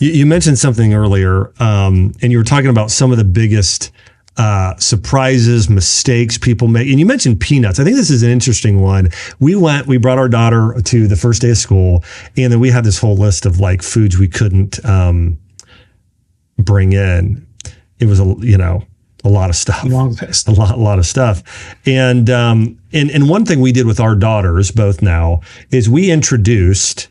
You mentioned something earlier, and you were talking about some of the biggest surprises, mistakes people make. And you mentioned peanuts. I think this is an interesting one. We brought our daughter to the first day of school, and then we had this whole list of like foods we couldn't bring in. It was a lot of stuff. Long list. A lot of stuff. And one thing we did with our daughters, both now, is we introduced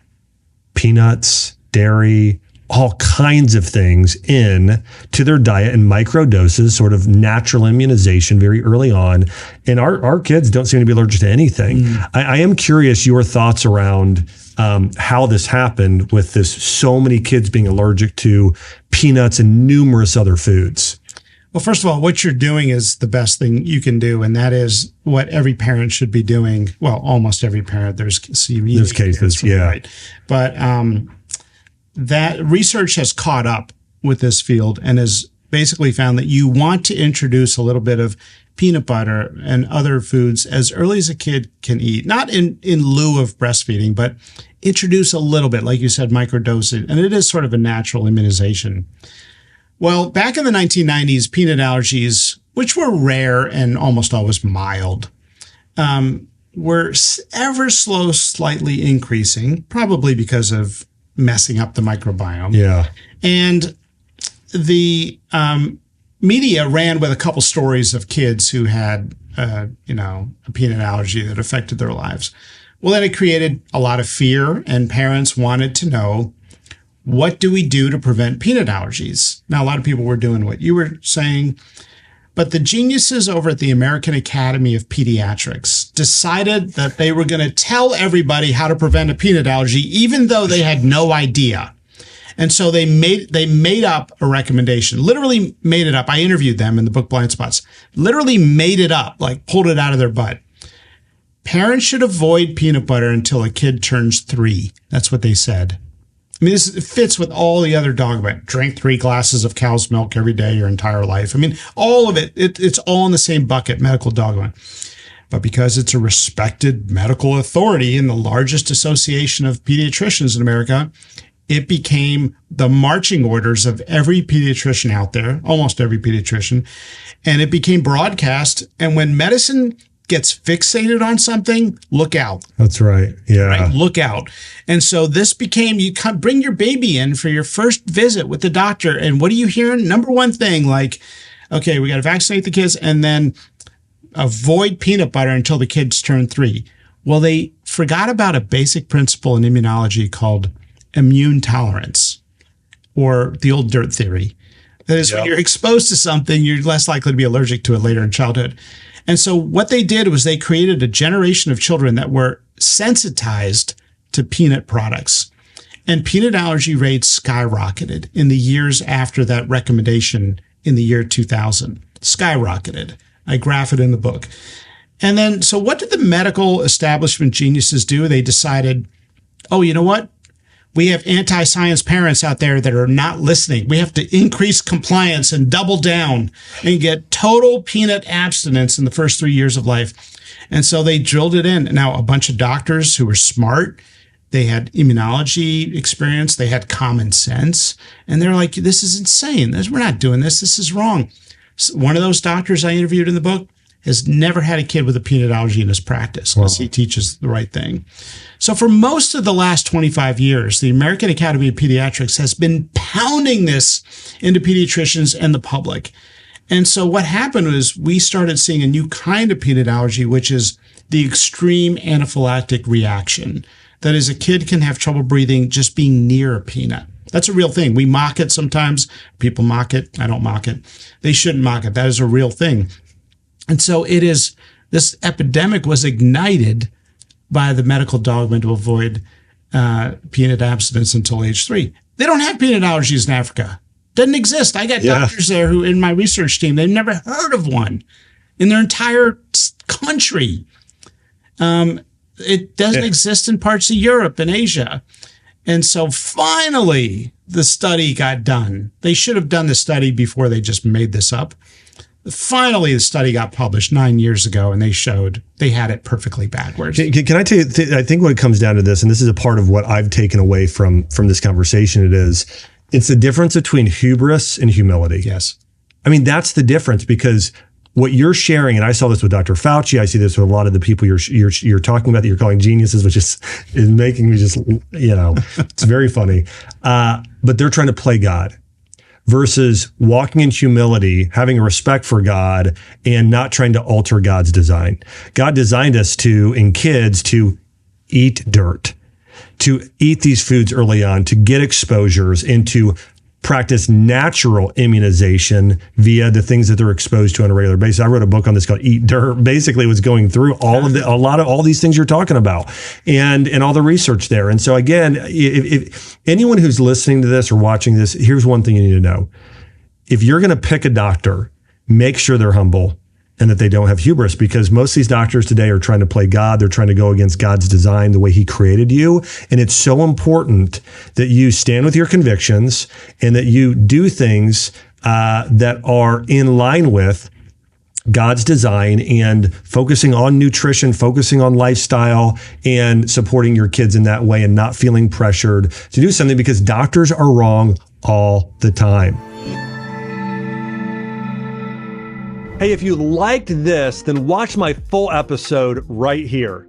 peanuts, dairy, all kinds of things in to their diet in micro doses, sort of natural immunization very early on. And our kids don't seem to be allergic to anything. I am curious your thoughts around how this happened with so many kids being allergic to peanuts and numerous other foods. Well, first of all, what you're doing is the best thing you can do, and that is what every parent should be doing. Well, almost every parent. There's cases, yeah. Right. But that research has caught up with this field and has basically found that you want to introduce a little bit of peanut butter and other foods as early as a kid can eat, not in lieu of breastfeeding, but introduce a little bit, like you said, microdosing. And it is sort of a natural immunization. Well, back in the 1990s, peanut allergies, which were rare and almost always mild, were ever slightly increasing, probably because of messing up the microbiome. Yeah. And the media ran with a couple stories of kids who had, a peanut allergy that affected their lives. Well, then it created a lot of fear, and parents wanted to know, what do we do to prevent peanut allergies? Now, a lot of people were doing what you were saying, but the geniuses over at the American Academy of Pediatrics decided that they were going to tell everybody how to prevent a peanut allergy, even though they had no idea. And so they made up a recommendation, literally made it up. I interviewed them in the book Blind Spots, literally made it up, like pulled it out of their butt. Parents should avoid peanut butter until a kid turns 3. That's what they said. I mean, this fits with all the other dogma. Drink 3 glasses of cow's milk every day your entire life. I mean, all of it's all in the same bucket, medical dogma. But because it's a respected medical authority and the largest association of pediatricians in America, it became the marching orders of every pediatrician out there, almost every pediatrician, and it became broadcast. And when medicine gets fixated on something, look out. That's right. Yeah. Right? Look out. And so this became, you bring your baby in for your first visit with the doctor. And what are you hearing? Number one thing, like, okay, we got to vaccinate the kids and then avoid peanut butter until the kids turn 3. Well, they forgot about a basic principle in immunology called immune tolerance, or the old dirt theory. That is, when you're exposed to something, you're less likely to be allergic to it later in childhood. And so what they did was they created a generation of children that were sensitized to peanut products. And peanut allergy rates skyrocketed in the years after that recommendation in the year 2000. Skyrocketed. I graph it in the book. And then, so what did the medical establishment geniuses do? They decided, oh, you know what? We have anti-science parents out there that are not listening. We have to increase compliance and double down and get total peanut abstinence in the first 3 years of life. And so they drilled it in. Now, a bunch of doctors who were smart, they had immunology experience, they had common sense, and they're like, this is insane. We're not doing this. This is wrong. So one of those doctors I interviewed in the book has never had a kid with a peanut allergy in his practice because he teaches the right thing. So for most of the last 25 years, the American Academy of Pediatrics has been pounding this into pediatricians and the public. And so what happened was we started seeing a new kind of peanut allergy, which is the extreme anaphylactic reaction. That is, a kid can have trouble breathing just being near a peanut. That's a real thing. We mock it sometimes. People mock it. I don't mock it. They shouldn't mock it. That is a real thing. And so this epidemic was ignited by the medical dogma to avoid peanut abstinence until age 3. They don't have peanut allergies in Africa. Doesn't exist. I got doctors there who, in my research team, they've never heard of one in their entire country. It doesn't exist in parts of Europe and Asia. And so finally, the study got done. They should have done the study before they just made this up. Finally, the study got published 9 years ago, and they showed they had it perfectly backwards. Can I tell you, I think when it comes down to this, and this is a part of what I've taken away from this conversation, it is It's the difference between hubris and humility. Yes. I mean, that's the difference, because what you're sharing, and I saw this with Dr. Fauci, I see this with a lot of the people you're talking about that you're calling geniuses, which is making me just, it's very funny. But they're trying to play God versus walking in humility, having a respect for God, and not trying to alter God's design. God designed us in kids to eat dirt, to eat these foods early on, to get exposures, and to practice natural immunization via the things that they're exposed to on a regular basis. I wrote a book on this called Eat Dirt. Basically, it was going through all these things you're talking about, and all the research there. And so again, if anyone who's listening to this or watching this, here's one thing you need to know. If you're going to pick a doctor, make sure they're humble and that they don't have hubris, because most of these doctors today are trying to play God. They're trying to go against God's design, the way he created you. And it's so important that you stand with your convictions and that you do things that are in line with God's design, and focusing on nutrition, focusing on lifestyle, and supporting your kids in that way, and not feeling pressured to do something because doctors are wrong all the time. Hey, if you liked this, then watch my full episode right here.